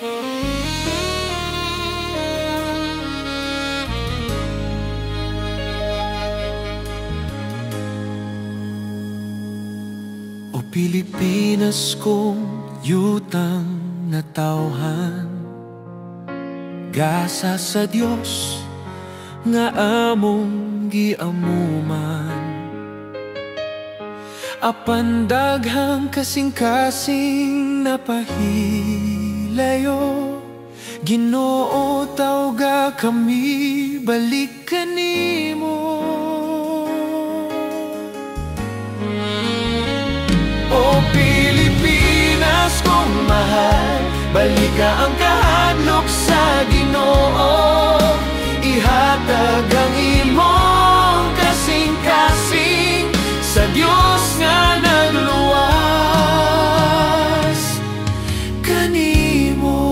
O Pilipinas kong yutang natawhan, gasa sa Dios nga among giamuman. Apan daghang kasing-kasing napahilayo, Ginoo tawga kami balik kanimo. O Pilipinas kong mahal, balika ang kahadlok sa Ginoo. Ihatag ang imong kasing-kasing sa Dios nga nagluwas kanimo.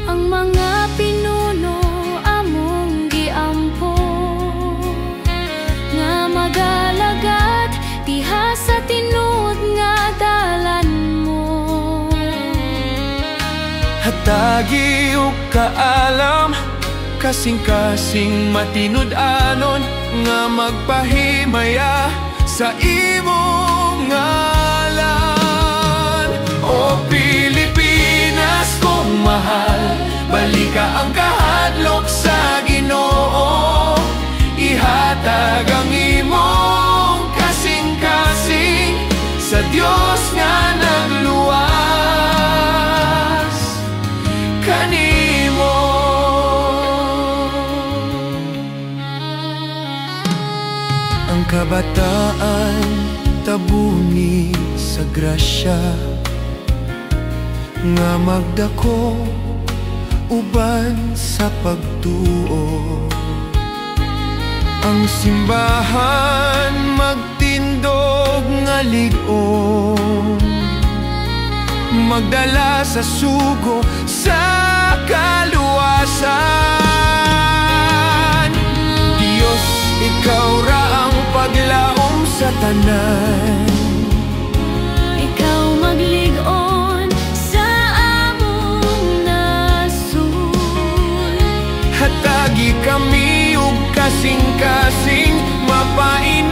Ang mga pinuno among giampo nga magalagat diha sa tinud nga dalan mo. Hatagi og kaalam, kasing-kasing matinud-anon nga magpahimaya sa imong ngalan. O Pilipinas kong mahal, balika ang kahadlok sa Ginoo. Ihatag ang imong kasing-kasing sa Dios nga nagluwas kanimo. Ang kabataan tabuni sa grasya nga magdako uban sa pagtuo. Ang simbahan magtindog nga lig-on, magdala sa sugo sa kaluwasan. Diyos, ikaw ra ang paglaom sa tanan. Ikaw maglig-on sa among nasud. Hatagi kami ug kasing-kasing mapain